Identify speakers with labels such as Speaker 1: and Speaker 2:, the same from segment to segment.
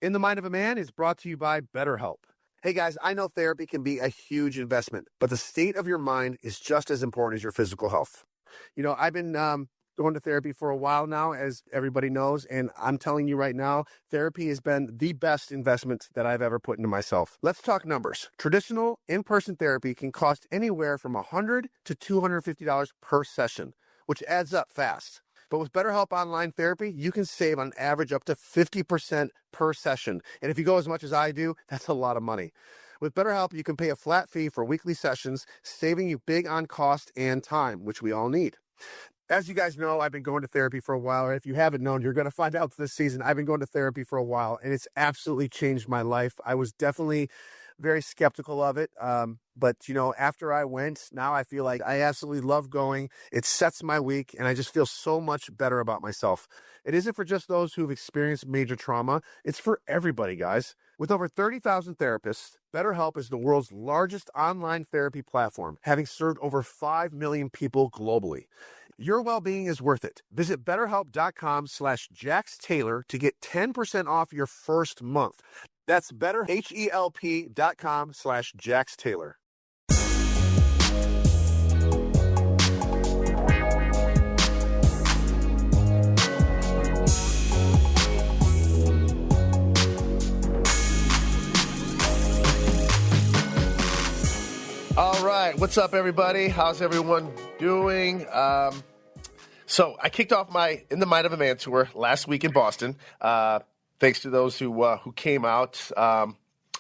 Speaker 1: In the Mind of a Man is brought to you by BetterHelp. Hey guys, I know therapy can be a huge investment, but the state of your mind is just as important as your physical health. You know, I've been going to therapy for a while now, as everybody knows, and I'm telling you right now, therapy has been the best investment that I've ever put into myself. Let's talk numbers. Traditional in-person therapy can cost anywhere from $100 to $250 per session, which adds up fast. But with BetterHelp Online Therapy, you can save on average up to 50% per session. And if you go as much as I do, that's a lot of money. With BetterHelp, you can pay a flat fee for weekly sessions, saving you big on cost and time, which we all need. As you guys know, I've been going to therapy for a while. Or if you haven't known, you're going to find out this season. I've been going to therapy for a while, and it's absolutely changed my life. I was definitely very skeptical of it. But, you know, after I went, now I feel like I absolutely love going. It sets my week, and I just feel so much better about myself. It isn't for just those who've experienced major trauma. It's for everybody, guys. With over 30,000 therapists, BetterHelp is the world's largest online therapy platform, having served over 5 million people globally. Your well-being is worth it. Visit BetterHelp.com/JaxTaylor to get 10% off your first month. That's BetterHelp.com/JaxTaylor. All right, what's up, everybody? How's everyone doing? So I kicked off my In the Mind of a Man tour last week in Boston. Thanks to those who came out. I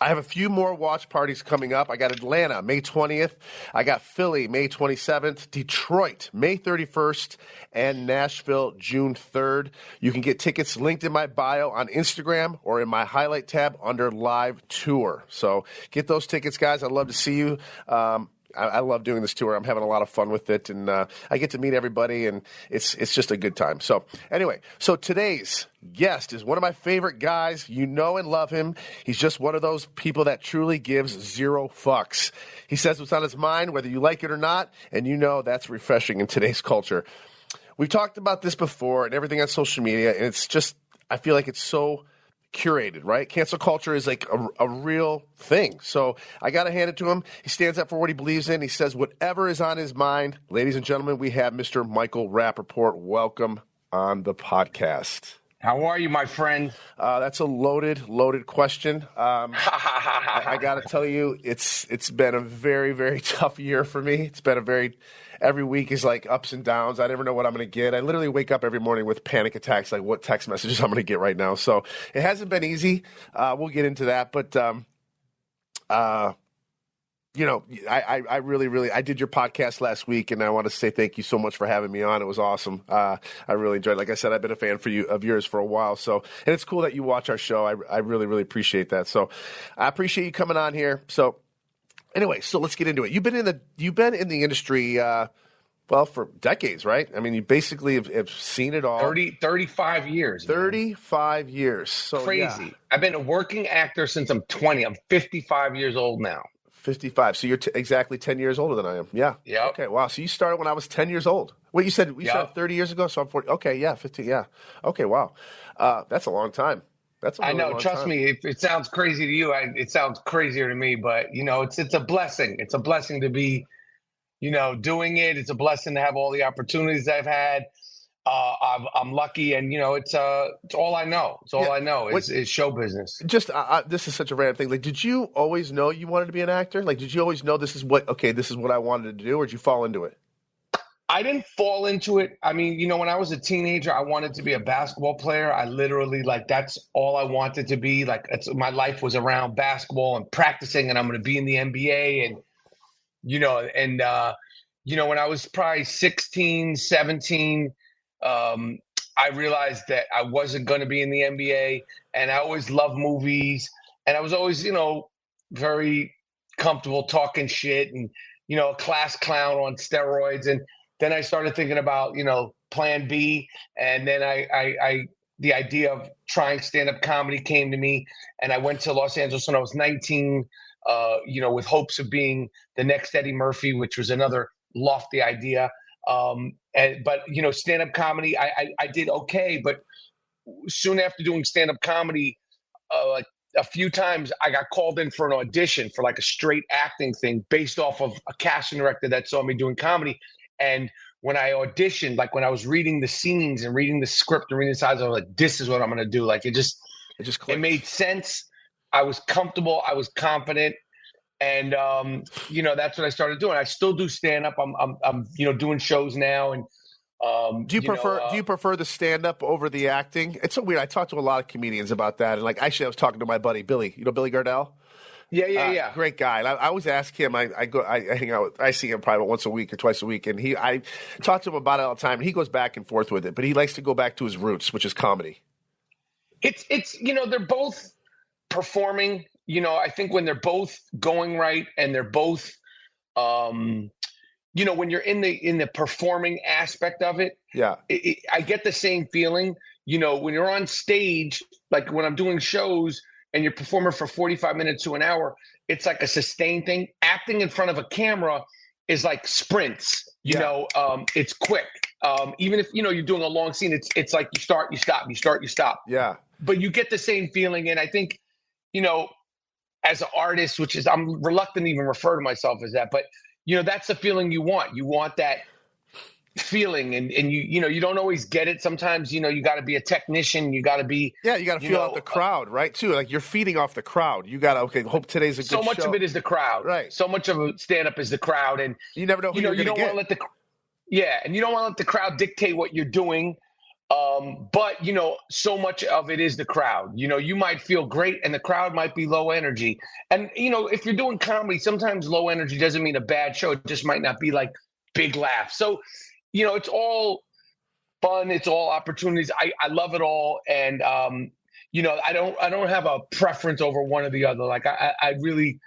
Speaker 1: have a few more watch parties coming up. I got Atlanta, May 20th. I got Philly, May 27th. Detroit, May 31st. And Nashville, June 3rd. You can get tickets linked in my bio on Instagram or in my highlight tab under Live Tour. So get those tickets, guys. I'd love to see you. I love doing this tour. I'm having a lot of fun with it, and I get to meet everybody, and it's just a good time. So anyway, so today's guest is one of my favorite guys. You know and love him. He's just one of those people that truly gives zero fucks. He says what's on his mind, whether you like it or not, and you know that's refreshing in today's culture. We've talked about this before and everything on social media, and it's just, I feel like it's so curated, right? Cancel culture is like a real thing. So I got to hand it to him. He stands up for what he believes in. He says whatever is on his mind. Ladies and gentlemen, we have Mr. Michael Rapaport. Welcome on the podcast.
Speaker 2: How are you, my friend?
Speaker 1: That's a loaded question. I got to tell you, it's been a very, very tough year for me. It's been every week is like ups and downs. I never know what I'm going to get. I literally wake up every morning with panic attacks, like what text messages I'm going to get right now. So it hasn't been easy. We'll get into that. But, you know, I really, I did your podcast last week, and I want to say thank you so much for having me on. It was awesome. I really enjoyed it. Like I said, I've been a fan of yours for a while. So, and it's cool that you watch our show. I really, really appreciate that. So I appreciate you coming on here. So anyway, so let's get into it. You've been in the industry, well, for decades, right? I mean, you basically have seen it all.
Speaker 2: 35 years.
Speaker 1: 35 years. So
Speaker 2: crazy.
Speaker 1: Yeah.
Speaker 2: I've been a working actor since I'm 20. I'm 55 years old now.
Speaker 1: 55. So you're exactly 10 years older than I am. Yeah.
Speaker 2: Yeah.
Speaker 1: Okay. Wow. So you started when I was 10 years old. Wait, you said we started 30 years ago? So I'm 40. Okay. Yeah. 15. Yeah. Okay. Wow. That's a long time. That's a really
Speaker 2: I know.
Speaker 1: long
Speaker 2: Trust
Speaker 1: time.
Speaker 2: me. It sounds crazy to you. It sounds crazier to me, but you know, it's a blessing. It's a blessing to be, you know, doing it. It's a blessing to have all the opportunities I've had. I'm lucky, and you know, it's all I know. It's all I know is show business.
Speaker 1: Just this is such a random thing. Like, did you always know you wanted to be an actor? Like, did you always know this is what I wanted to do, or did you fall into it?
Speaker 2: I didn't fall into it. I mean, you know, when I was a teenager, I wanted to be a basketball player. I literally, like, that's all I wanted to be. Like, my life was around basketball and practicing, and I'm going to be in the NBA. And, you know, when I was probably 16, 17, I realized that I wasn't going to be in the NBA, and I always loved movies, and I was always, you know, very comfortable talking shit and, you know, a class clown on steroids. And then I started thinking about, you know, plan B. And then the idea of trying stand-up comedy came to me, and I went to Los Angeles when I was 19, you know, with hopes of being the next Eddie Murphy, which was another lofty idea. But you know, stand-up comedy, I did okay, but soon after doing stand-up comedy, like a few times I got called in for an audition for like a straight acting thing based off of a casting director that saw me doing comedy. And when I auditioned, like when I was reading the scenes and reading the script and reading the sides, I was like, this is what I'm going to do. Like it made sense. I was comfortable. I was confident. And, that's what I started doing. I still do stand up. I'm doing shows now. And,
Speaker 1: do you prefer the stand up over the acting? It's so weird. I talked to a lot of comedians about that. And like, actually I was talking to my buddy, Billy, Billy Gardell.
Speaker 2: Yeah.
Speaker 1: Great guy. And I always ask him, I hang out I see him probably once a week or twice a week. And I talk to him about it all the time. And he goes back and forth with it, but he likes to go back to his roots, which is comedy.
Speaker 2: It's they're both performing. I think when they're both going right and they're both, when you're in the performing aspect of it, I get the same feeling. When you're on stage, like when I'm doing shows and you're performing for 45 minutes to an hour, it's like a sustained thing. Acting in front of a camera is like sprints. It's quick. Even if you're doing a long scene, it's like you start, you stop, you start, you stop.
Speaker 1: Yeah.
Speaker 2: But you get the same feeling, and I think, as an artist, which is I'm reluctant to even refer to myself as that, but that's the feeling you want. You want that feeling, and you don't always get it. Sometimes you got to be a technician. You got to be
Speaker 1: you got to feel out the crowd, right? Too like you're feeding off the crowd. You got to hope today's a good show.
Speaker 2: So much of it is the crowd,
Speaker 1: right?
Speaker 2: So much of a stand up is the crowd, and
Speaker 1: you never know who you're going to get.
Speaker 2: And you don't want to let the crowd dictate what you're doing. But so much of it is the crowd. You might feel great and the crowd might be low energy. And, if you're doing comedy, sometimes low energy doesn't mean a bad show. It just might not be like big laughs. So, it's all fun. It's all opportunities. I love it all. And, I don't have a preference over one or the other. Like I really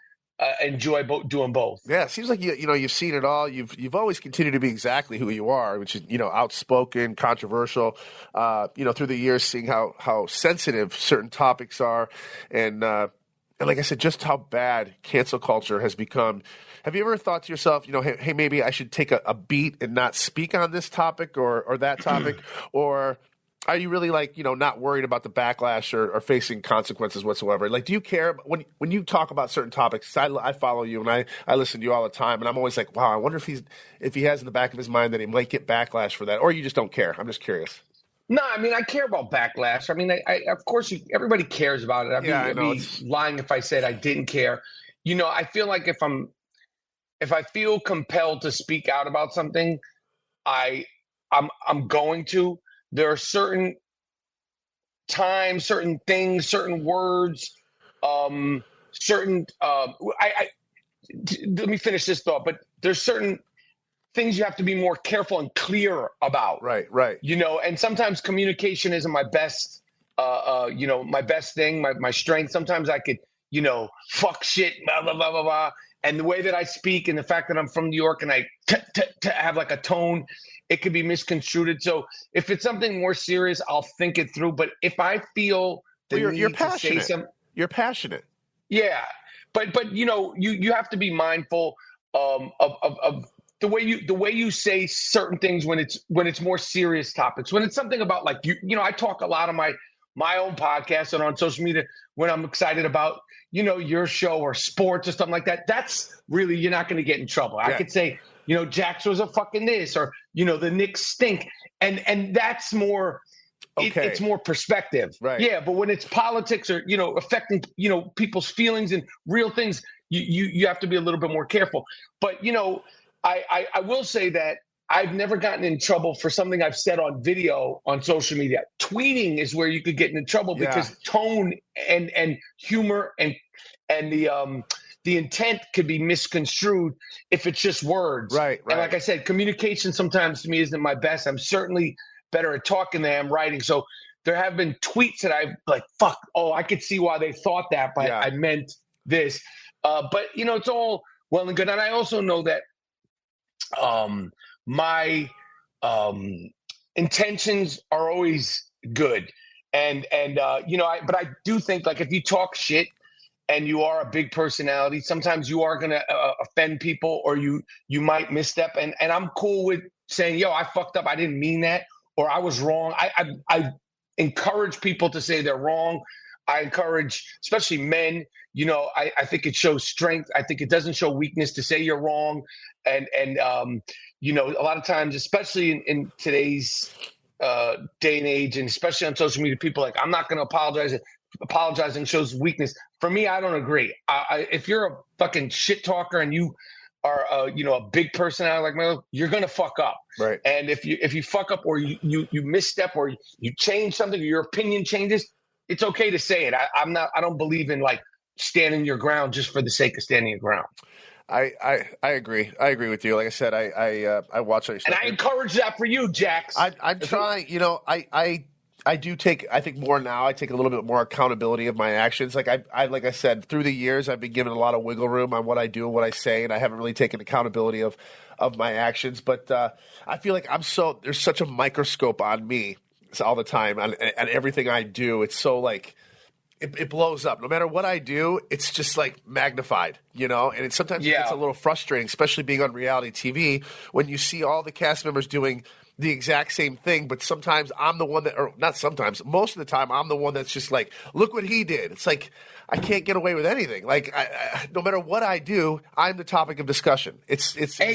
Speaker 2: enjoy doing both.
Speaker 1: Yeah, it seems like you've seen it all. You've always continued to be exactly who you are, which is outspoken, controversial. Through the years, seeing how sensitive certain topics are, and like I said, just how bad cancel culture has become. Have you ever thought to yourself, hey, maybe I should take a beat and not speak on this topic or that topic, or are you really not worried about the backlash or facing consequences whatsoever? Like, do you care when you talk about certain topics? I follow you and I listen to you all the time, and I'm always like, wow, I wonder if he has in the back of his mind that he might get backlash for that, or you just don't care. I'm just curious.
Speaker 2: No, I mean, I care about backlash. I mean, I of course, everybody cares about it. I'd be lying if I said I didn't care. I feel like if I feel compelled to speak out about something, I'm going to. There are certain times, certain things, certain words, certain. Let me finish this thought. But there's certain things you have to be more careful and clear about.
Speaker 1: Right.
Speaker 2: And sometimes communication isn't my best. My best thing, my strength. Sometimes I could, fuck shit, blah blah blah blah blah. And the way that I speak, and the fact that I'm from New York, and I have like a tone, it could be misconstrued. So if it's something more serious, I'll think it through. But if I feel the need to say something,
Speaker 1: you're passionate.
Speaker 2: Yeah, but you have to be mindful of the way you say certain things when it's more serious topics. When it's something about like I talk a lot on my own podcast and on social media when I'm excited about your show or sports or something like that. That's really, you're not going to get in trouble. Yeah. I could say, Jax was a fucking this, or the Knicks stink, and that's more. Okay. It's more perspective.
Speaker 1: Right.
Speaker 2: Yeah, but when it's politics or affecting people's feelings and real things, you have to be a little bit more careful. But I will say that I've never gotten in trouble for something I've said on video on social media. Tweeting is where you could get into trouble because tone and humor and the intent could be misconstrued if it's just words.
Speaker 1: Right.
Speaker 2: And like I said, communication sometimes to me isn't my best. I'm certainly better at talking than I am writing. So there have been tweets that I've like, fuck, oh, I could see why they thought that, but I meant this. But it's all well and good. And I also know that my intentions are always good. But I do think like if you talk shit and you are a big personality, sometimes you are going to offend people, or you might misstep. And I'm cool with saying, yo, I fucked up. I didn't mean that, or I was wrong. I encourage people to say they're wrong. I encourage, especially men, I think it shows strength. I think it doesn't show weakness to say you're wrong. And a lot of times, especially in today's day and age, and especially on social media, people are like, I'm not going to apologize. Apologizing shows weakness. For me, I don't agree. If you're a fucking shit talker and you are a big personality like Michael, you're gonna fuck up.
Speaker 1: Right.
Speaker 2: And if you fuck up or you misstep or you change something or your opinion changes, it's okay to say it. I don't believe in like standing your ground just for the sake of standing your ground.
Speaker 1: I agree. I agree with you. Like I said, I watch it.
Speaker 2: And I encourage that for you, Jax.
Speaker 1: I'm trying, I do take, I think more now, I take a little bit more accountability of my actions. Like like I said, through the years, I've been given a lot of wiggle room on what I do and what I say, and I haven't really taken accountability of my actions. But I feel like there's such a microscope on me all the time and everything I do. It's so like, it blows up. No matter what I do, it's just like magnified, and sometimes it gets a little frustrating, especially being on reality TV when you see all the cast members doing the exact same thing, but sometimes I'm the one or not sometimes, most of the time I'm the one that's just like, look what he did. It's like, I can't get away with anything. Like, no matter what I do, I'm the topic of discussion. It's
Speaker 2: hey,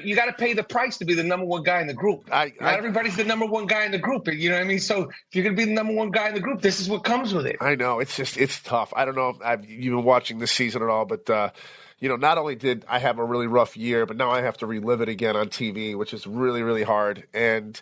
Speaker 2: you got to pay the price to be the number one guy in the group. Not everybody's the number one guy in the group. You know what I mean? So if you're going to be the number one guy in the group, this is what comes with it.
Speaker 1: I know. It's tough. I don't know if you've been watching this season at all, but not only did I have a really rough year, but now I have to relive it again on TV, which is really, really hard. And,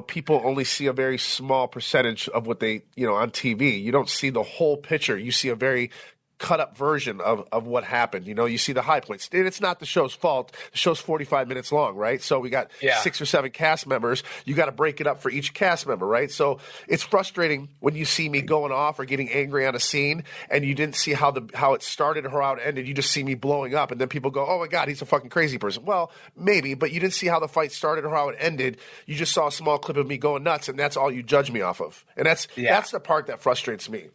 Speaker 1: people only see a very small percentage of what they, on TV. You don't see the whole picture. You see a very cut up version of what happened. You see the high points. And it's not the show's fault. The show's 45 minutes long, right? So we got 6 or 7 cast members. You got to break it up for each cast member, right? So it's frustrating when you see me going off or getting angry on a scene and you didn't see how it started or how it ended. You just see me blowing up and then people go, oh my God, he's a fucking crazy person. Well, maybe, but you didn't see how the fight started or how it ended. You just saw a small clip of me going nuts and that's all you judge me off of. And that's the part that frustrates me.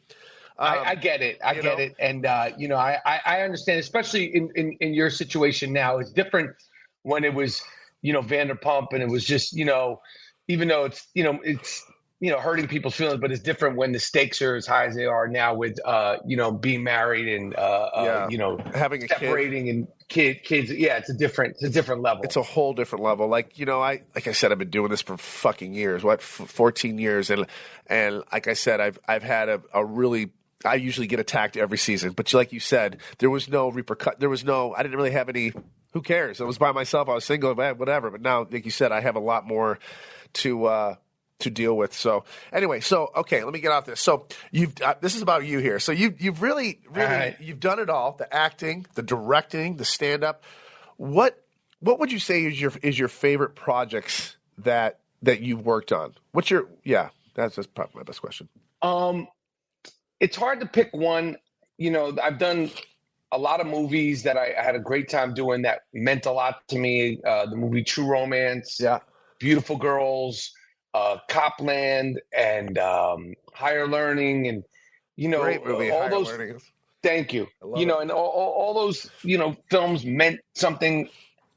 Speaker 2: I get it. I get it. And, I understand, especially in your situation now. It's different when it was, Vanderpump and it was just, even though it's hurting people's feelings, but it's different when the stakes are as high as they are now with, being married and,
Speaker 1: having a
Speaker 2: separating
Speaker 1: kid.
Speaker 2: And kids. Yeah, it's a different level.
Speaker 1: It's a whole different level. Like, like I said, I've been doing this for fucking years, 14 years. And like I said, I've had a really, I usually get attacked every season, but like you said, there was no I didn't really have any, who cares? I was by myself. I was single, whatever. But now, like you said, I have a lot more to deal with. So anyway, okay, let me get off this. So this is about you here. So you've really, right. You've done it all, the acting, the directing, the stand-up. What would you say is your favorite projects that you've worked on? That's probably my best question.
Speaker 2: It's hard to pick one. I've done a lot of movies that I had a great time doing that meant a lot to me. The movie True Romance, Beautiful Girls, Copland, and Higher Learning, and
Speaker 1: great movie,
Speaker 2: all those.
Speaker 1: Learning.
Speaker 2: Thank you. And all those films meant something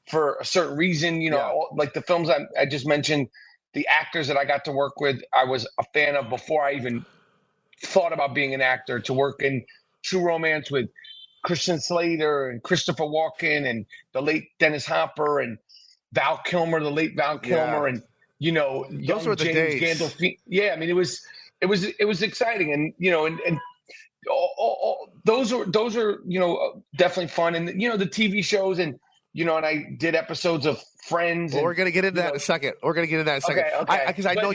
Speaker 2: for a certain reason. Like the films I just mentioned, the actors that I got to work with, I was a fan of before I even thought about being an actor. To work in True Romance with Christian Slater and Christopher Walken and the late Dennis Hopper and Val Kilmer, the late Val Kilmer, and
Speaker 1: those were the
Speaker 2: James
Speaker 1: days.
Speaker 2: Gandolfini. Yeah, I mean it was exciting, and and all those are definitely fun, and the TV shows, and and I did episodes of Friends.
Speaker 1: Well, we're going to get into that in a second.
Speaker 2: Okay.
Speaker 1: Because I know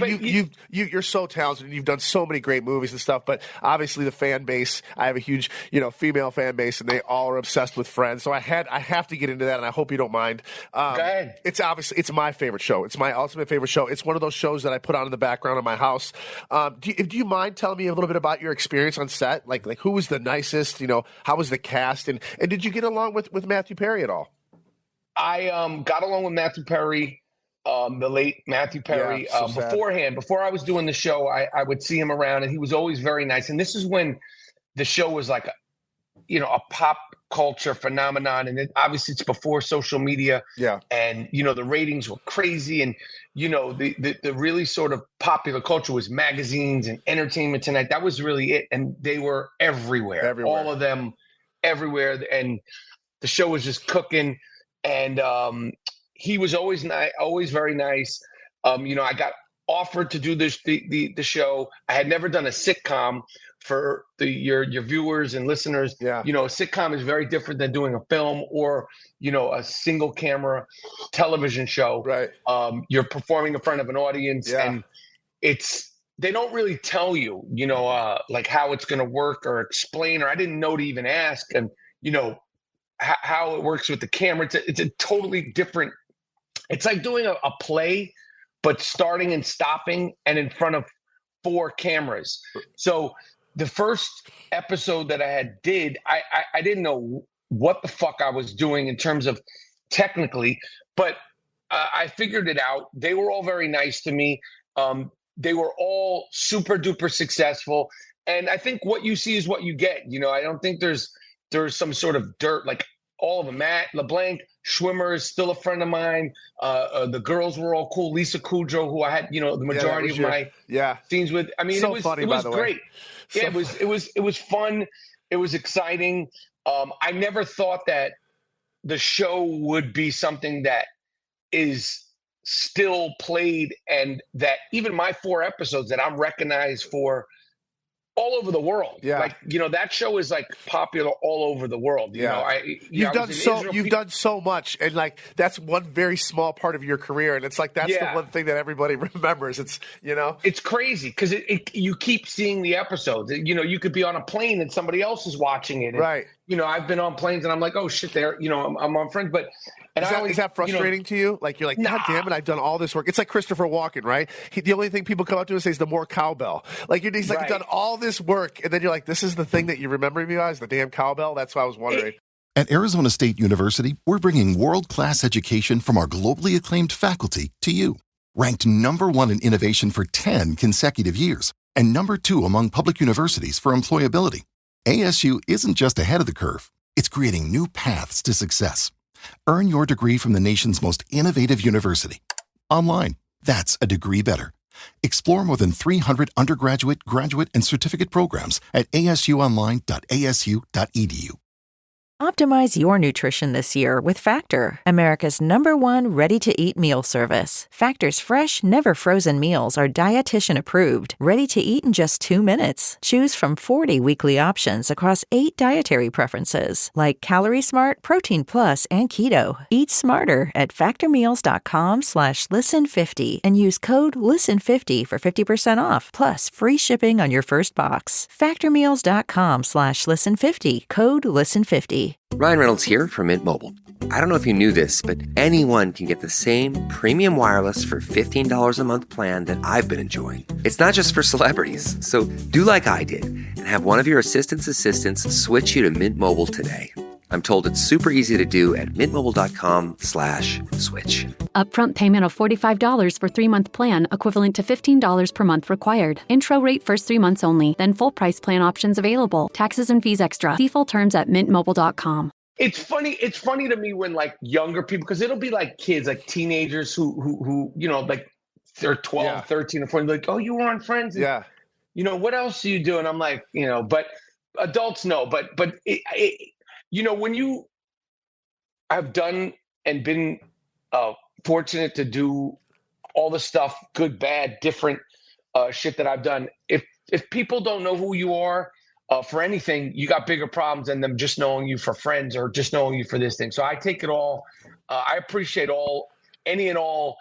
Speaker 1: you're so talented and you've done so many great movies and stuff, but obviously the fan base, I have a huge, female fan base and they all are obsessed with Friends. So I have to get into that and I hope you don't mind.
Speaker 2: Go ahead.
Speaker 1: It's my favorite show. It's my ultimate favorite show. It's one of those shows that I put on in the background of my house. Do you mind telling me a little bit about your experience on set? Like who was the nicest, how was the cast and did you get along with Matthew Perry at all?
Speaker 2: I got along with Matthew Perry, the late Matthew Perry. Beforehand, before I was doing the show, I would see him around, and he was always very nice. And this is when the show was like a pop culture phenomenon, and obviously it's before social media.
Speaker 1: Yeah.
Speaker 2: And the ratings were crazy, and the really sort of popular culture was magazines and Entertainment Tonight. That was really it, and they were everywhere. All of them everywhere, and the show was just cooking. And he was always nice, always very nice. I got offered to do the show. I had never done a sitcom. For your viewers and listeners,
Speaker 1: yeah.
Speaker 2: A sitcom is very different than doing a film or a single camera television show.
Speaker 1: Right.
Speaker 2: You're performing in front of an audience, and they don't really tell you, like how it's going to work or explain, or I didn't know to even ask, and how it works with the camera. It's a totally different. It's like doing a play, but starting and stopping and in front of 4 cameras. So the first episode that I did, I didn't know what the fuck I was doing in terms of technically, but I figured it out. They were all very nice to me. They were all super duper successful. And I think what you see is what you get. I don't think there's some sort of dirt, like all of them. Matt LeBlanc, Schwimmer is still a friend of mine. The girls were all cool. Lisa Kudrow, who I had, the majority of my scenes with. I mean,
Speaker 1: so
Speaker 2: it
Speaker 1: funny,
Speaker 2: was
Speaker 1: by the
Speaker 2: great.
Speaker 1: Way.
Speaker 2: Yeah, it was fun. It was exciting. I never thought that the show would be something that is still played, and that even my 4 episodes that I'm recognized for all over the world.
Speaker 1: Yeah.
Speaker 2: Like, that show is like popular all over the world.
Speaker 1: You've done so much, and like that's one very small part of your career, and it's like that's the one thing that everybody remembers. It's
Speaker 2: it's crazy because you keep seeing the episodes. You could be on a plane and somebody else is watching it. And,
Speaker 1: right.
Speaker 2: I've been on planes and I'm like, oh shit, there. I'm on Friends, but.
Speaker 1: Is that frustrating to you? Like, you're like, God damn it, I've done all this work. It's like Christopher Walken, right? The only thing people come up to and say is the more cowbell. Like, he's like, you've done all this work, and then you're like, this is the thing that you remember me as, the damn cowbell? That's what I was wondering.
Speaker 3: At Arizona State University, we're bringing world-class education from our globally acclaimed faculty to you. Ranked #1 in innovation for 10 consecutive years, and #2 among public universities for employability. ASU isn't just ahead of the curve. It's creating new paths to success. Earn your degree from the nation's most innovative university. Online, that's a degree better. Explore more than 300 undergraduate, graduate, and certificate programs at asuonline.asu.edu.
Speaker 4: Optimize your nutrition this year with Factor, America's #1 ready-to-eat meal service. Factor's fresh, never frozen meals are dietitian approved, ready to eat in just 2 minutes. Choose from 40 weekly options across 8 dietary preferences, like Calorie Smart, Protein Plus, and Keto. Eat smarter at factormeals.com/listen50 and use code LISTEN50 for 50% off, plus free shipping on your first box. Factormeals.com/listen50, code LISTEN50.
Speaker 5: Ryan Reynolds here from Mint Mobile. I don't know if you knew this, but anyone can get the same premium wireless for $15 a month plan that I've been enjoying. It's not just for celebrities. So do like I did and have one of your assistants switch you to Mint Mobile today. I'm told it's super easy to do at mintmobile.com/switch.
Speaker 6: Upfront payment of $45 for 3-month plan, equivalent to $15 per month required. Intro rate first 3 months only, then full price plan options available. Taxes and fees extra. See full terms at mintmobile.com.
Speaker 2: It's funny to me when like younger people, because it'll be like kids, like teenagers who like they're 12, 13 or 14, like, oh, you were on Friends? And, what else do you do? And I'm like, but adults know, but when you have done and been fortunate to do all the stuff, good, bad, different shit that I've done, if people don't know who you are for anything, you got bigger problems than them just knowing you for Friends or just knowing you for this thing. So I take it all. I appreciate any and all,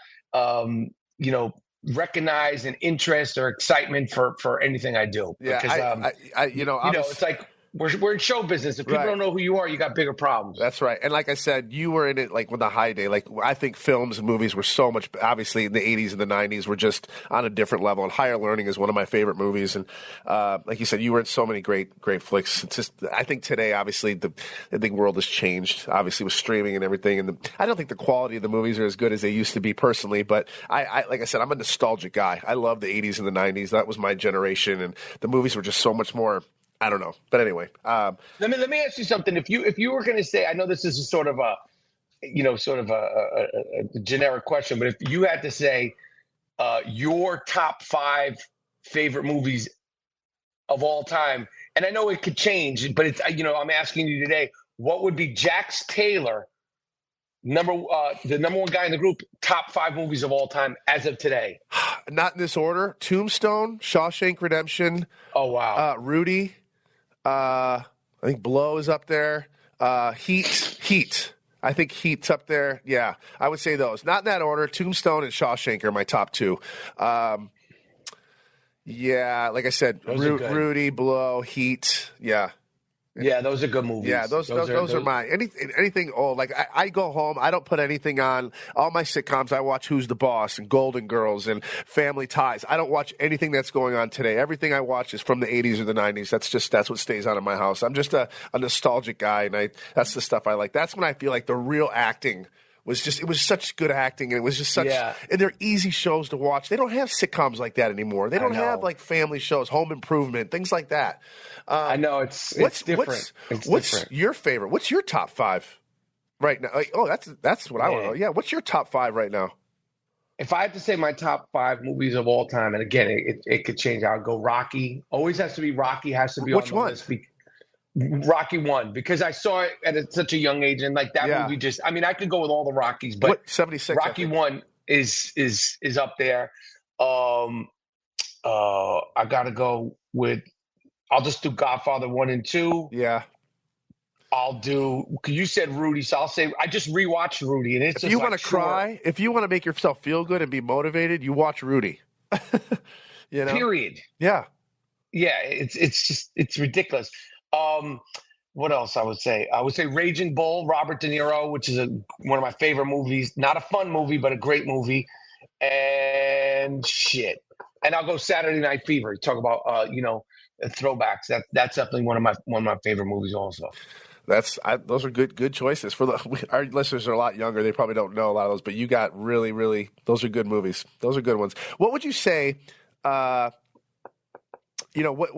Speaker 2: recognize and interest or excitement for anything I do.
Speaker 1: Yeah,
Speaker 2: because, it's like, we're in show business. If people don't know who you are, you got bigger problems.
Speaker 1: That's right. And like I said, you were in it like with the high day. Like I think films and movies were so much, obviously in the 80s and the 90s were just on a different level. And Higher Learning is one of my favorite movies. And like you said, you were in so many great flicks. It's just, I think today, obviously, the world has changed, obviously with streaming and everything. And I don't think the quality of the movies are as good as they used to be personally. But I like I said, I'm a nostalgic guy. I love the 80s and the 90s. That was my generation. And the movies were just so much more, I don't know. But anyway.
Speaker 2: Let me ask you something. If you were going to say, I know this is a sort of a generic question, but if you had to say your top 5 favorite movies of all time, and I know it could change, but it's I'm asking you today, what would be Jax Taylor, the number one guy in the group, top 5 movies of all time as of today?
Speaker 1: Not in this order. Tombstone, Shawshank Redemption.
Speaker 2: Oh wow.
Speaker 1: Rudy. I think Blow is up there. Heat. I think Heat's up there. Yeah, I would say those. Not in that order. Tombstone and Shawshank are my top 2. Yeah, like I said, Rudy, Blow, Heat. Yeah.
Speaker 2: Yeah, those are good movies.
Speaker 1: Yeah, those are my anything old. Like I go home, I don't put anything on. All my sitcoms, I watch Who's the Boss and Golden Girls and Family Ties. I don't watch anything that's going on today. Everything I watch is from the 80s or the 90s. That's what stays on in my house. I'm just a nostalgic guy, and that's the stuff I like. That's when I feel like the real acting it was such good acting, and it was just such, and they're easy shows to watch. They don't have sitcoms like that anymore. They don't have like family shows, Home Improvement, things like that.
Speaker 2: I know it's different.
Speaker 1: What's your favorite? What's your top 5 right now? Like, that's what I want to know. Yeah, what's your top 5 right now?
Speaker 2: If I had to say my top 5 movies of all time, and again, it could change. I'll go Rocky. Always has to be Rocky. Has to be
Speaker 1: which
Speaker 2: on the
Speaker 1: one?
Speaker 2: list. Rocky 1, because I saw it at such a young age, and like that movie just. I mean, I could go with all the Rockies, but
Speaker 1: 76.
Speaker 2: Rocky 1 is up there. I gotta go with. I'll just do Godfather 1 and 2.
Speaker 1: Yeah.
Speaker 2: I'll do. You said Rudy, so I'll say I just rewatched Rudy, and it's.
Speaker 1: If you want to cry, if you want to make yourself feel good and be motivated, you watch Rudy.
Speaker 2: Period.
Speaker 1: Yeah.
Speaker 2: Yeah, it's ridiculous. What else I would say? I would say Raging Bull, Robert De Niro, which is one of my favorite movies. Not a fun movie, but a great movie. And shit. And I'll go Saturday Night Fever. Talk about throwbacks. That's definitely one of my favorite movies also.
Speaker 1: Those are good choices. Our listeners are a lot younger. They probably don't know a lot of those, but you got really, really, those are good movies. Those are good ones. What would you say, what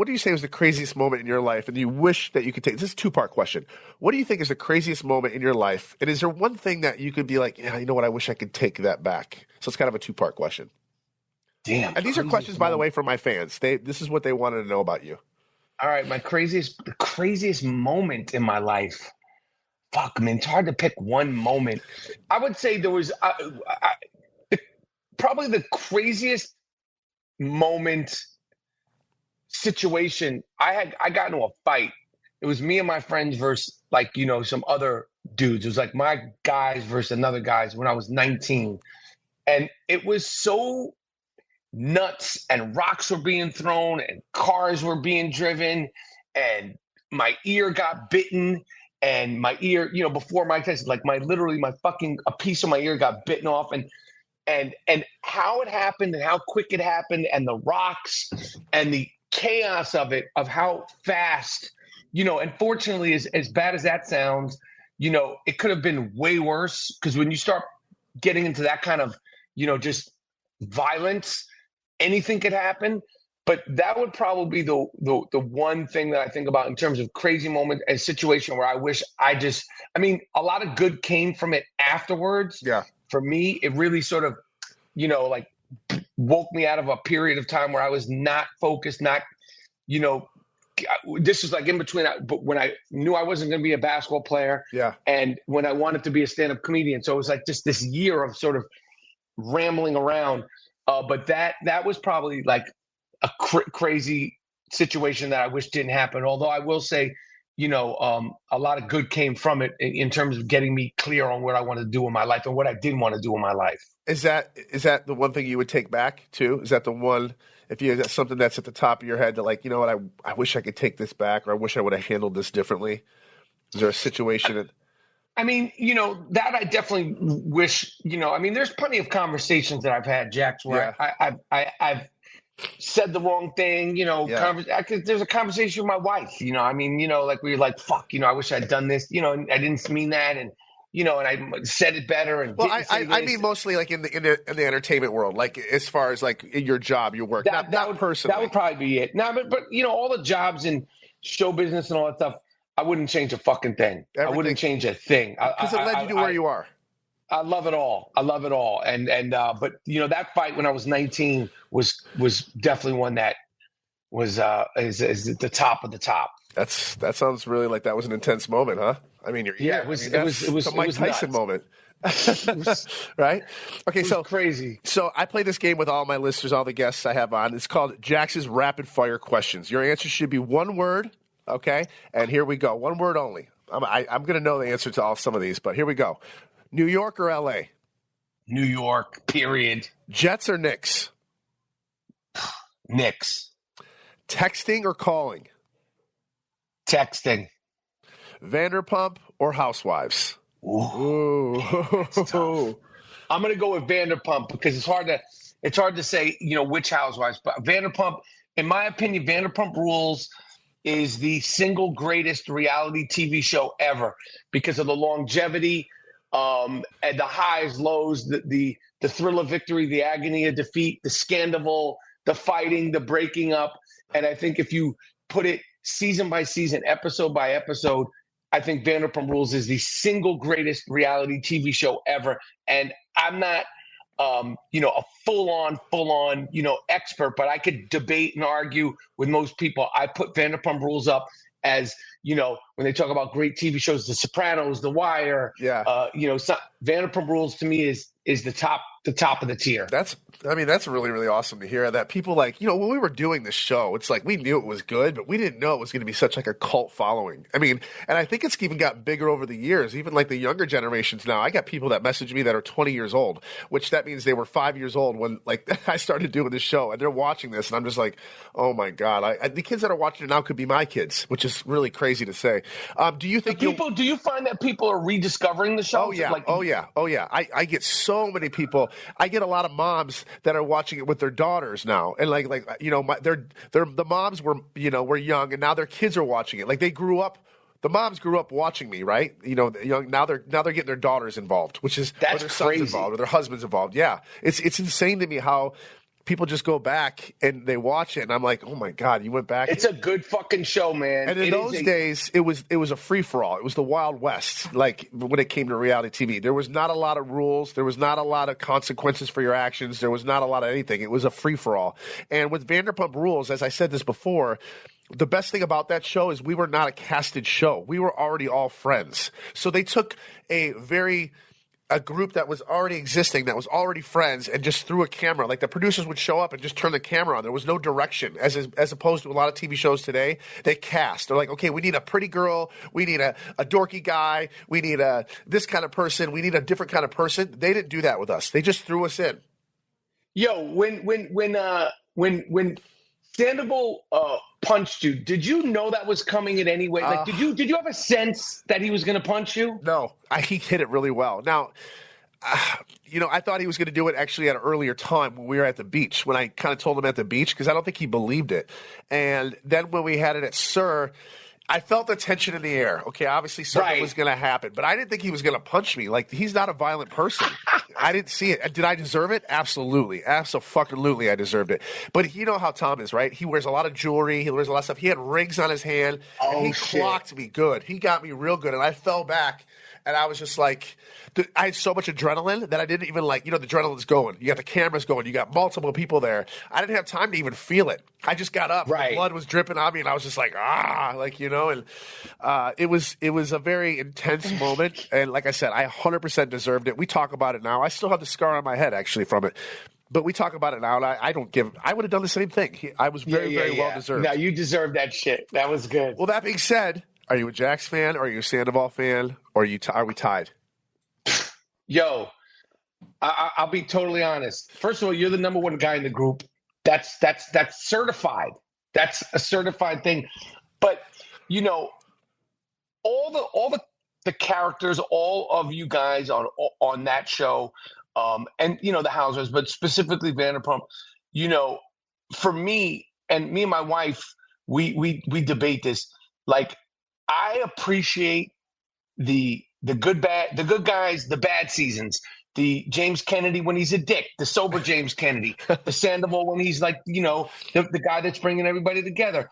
Speaker 1: do you say was the craziest moment in your life and you wish that you could take? This is a 2-part question. What do you think is the craziest moment in your life? And is there one thing that you could be like, yeah, you know what, I wish I could take that back? So it's kind of a 2-part question.
Speaker 2: Damn.
Speaker 1: And these are questions, by the way, from my fans. This is what they wanted to know about you.
Speaker 2: All right, the craziest moment in my life. Fuck, I mean, it's hard to pick one moment. I would say there was probably the craziest moment situation. I got into a fight. It was me and my friends versus some other dudes. It was like my guys versus another guys when I was 19. And it was so nuts, and rocks were being thrown and cars were being driven, and my ear got bitten, and my ear, before my test, a piece of my ear got bitten off, and how it happened and how quick it happened, and the rocks and the chaos of it, of how fast, and fortunately, as bad as that sounds, it could have been way worse, because when you start getting into that kind of, just violence, anything could happen. But that would probably be the one thing that I think about in terms of crazy moment and situation where I wish a lot of good came from it afterwards. Yeah. For me, it really sort of, woke me out of a period of time where I was not focused, this was like in between, but when I knew I wasn't going to be a basketball player, and when I wanted to be a stand-up comedian. So it was like just this year of sort of rambling around. But that was probably like a crazy situation that I wish didn't happen. Although I will say, a lot of good came from it in terms of getting me clear on what I wanted to do in my life and what I didn't want to do in my life. Is that the one thing you would take back too? Is that the one, if you have something that's at the top of your head that I wish I could take this back, or I wish I would have handled this differently? Is there a situation that I definitely wish, there's plenty of conversations that I've had, Jax, where I've said the wrong thing, there's a conversation with my wife, like where you're like, fuck, I wish I'd done this, and I didn't mean that. And, and I said it better. And I mean, mostly like in the entertainment world, like as far as like your job, your work, not personally. That would probably be it. No, but all the jobs in show business and all that stuff, I wouldn't change a fucking thing.
Speaker 1: Everything.
Speaker 2: I wouldn't change a thing.
Speaker 1: Because it led you to where you are.
Speaker 2: I love it all. I love it all. And but that fight when I was 19 was definitely one that was is at the top of the top.
Speaker 1: That sounds really like that was an intense moment, huh? I mean,
Speaker 2: it was a
Speaker 1: Mike Tyson moment. Right? Okay, so
Speaker 2: crazy.
Speaker 1: So I play this game with all my listeners, all the guests I have on. It's called Jax's Rapid Fire Questions. Your answer should be one word, okay? And here we go. One word only. I'm going to know the answer to all some of these, but here we go. New York or L.A.?
Speaker 2: New York, period.
Speaker 1: Jets or Knicks?
Speaker 2: Knicks.
Speaker 1: Texting or calling?
Speaker 2: Texting.
Speaker 1: Vanderpump or Housewives?
Speaker 2: Ooh. I'm going to go with Vanderpump because it's hard to say, which Housewives, but Vanderpump, in my opinion, Vanderpump Rules is the single greatest reality TV show ever because of the longevity, and the highs, lows, the thrill of victory, the agony of defeat, the scandal, the fighting, the breaking up. And I think if you put it season by season, episode by episode, I think Vanderpump Rules is the single greatest reality TV show ever. And I'm not, a full-on, expert, but I could debate and argue with most people. I put Vanderpump Rules up as, when they talk about great TV shows, The Sopranos, The Wire.
Speaker 1: Yeah.
Speaker 2: Vanderpump Rules to me is the top of the tier.
Speaker 1: That's really, really awesome to hear that people when we were doing this show, it's like we knew it was good, but we didn't know it was going to be such like a cult following. I mean, and I think it's even got bigger over the years, even like the younger generations now. I got people that message me that are 20 years old, which that means they were 5 years old when I started doing this show, and they're watching this, and I'm just like, oh my God. The kids that are watching it now could be my kids, which is really crazy to say. Do you think
Speaker 2: do you find that people are rediscovering the show?
Speaker 1: Oh yeah. I get so many people. I get a lot of moms that are watching it with their daughters now, and the moms were young, and now their kids are watching it. Like they grew up. The moms grew up watching me, right? Now they're getting their daughters involved, which is
Speaker 2: that's
Speaker 1: or their
Speaker 2: crazy.
Speaker 1: Sons involved or their husbands involved. Yeah, it's insane to me how people just go back and they watch it, and I'm like, oh my God, you went back.
Speaker 2: It's a good fucking show, man.
Speaker 1: And in those days, it was a free for all. It was the Wild West. Like when it came to reality TV, there was not a lot of rules. There was not a lot of consequences for your actions. There was not a lot of anything. It was a free for all. And with Vanderpump Rules, as I said this before, the best thing about that show is we were not a casted show. We were already all friends. So they took a group that was already existing, that was already friends, and just threw a camera. Like the producers would show up and just turn the camera on. There was no direction, as opposed to a lot of TV shows today. They cast. They're like, okay, we need a pretty girl, we need a dorky guy, we need this kind of person, we need a different kind of person. They didn't do that with us. They just threw us in.
Speaker 2: Yo, when Sandoval punched you, did you know that was coming in any way? Like, did you have a sense that he was going to punch you?
Speaker 1: No, he hit it really well. Now, I thought he was going to do it actually at an earlier time when we were at the beach, when I kind of told him at the beach, because I don't think he believed it. And then when we had it at Sir, I felt the tension in the air. Okay, obviously something was going to happen, but I didn't think he was going to punch me. Like, he's not a violent person. I didn't see it. Did I deserve it? Absolutely. Absolutely, I deserved it. But you know how Tom is, right? He wears a lot of jewelry. He wears a lot of stuff. He had rings on his hand, and he clocked me good. He got me real good, and I fell back. And I was just like, I had so much adrenaline that I didn't even the adrenaline's going. You got the cameras going. You got multiple people there. I didn't have time to even feel it. I just got up.
Speaker 2: Right.
Speaker 1: The blood was dripping on me, and I was just like, and it was a very intense moment. And like I said, I 100% deserved it. We talk about it now. I still have the scar on my head, actually, from it. But we talk about it now, and I would have done the same thing. I was very well deserved.
Speaker 2: No, you deserve that shit. That was good.
Speaker 1: Well, that being said, are you a Jax fan? Are you a Sandoval fan? Or are we tied?
Speaker 2: Yo, I'll be totally honest. First of all, you're the number one guy in the group. That's certified. That's a certified thing. But all the characters, all of you guys on that show, and the Housers, but specifically Vanderpump. For me and my wife, we debate this. Like, I appreciate the good guys, the bad seasons. the James Kennedy when he's a dick, the sober James Kennedy, the Sandoval when he's like, the guy that's bringing everybody together.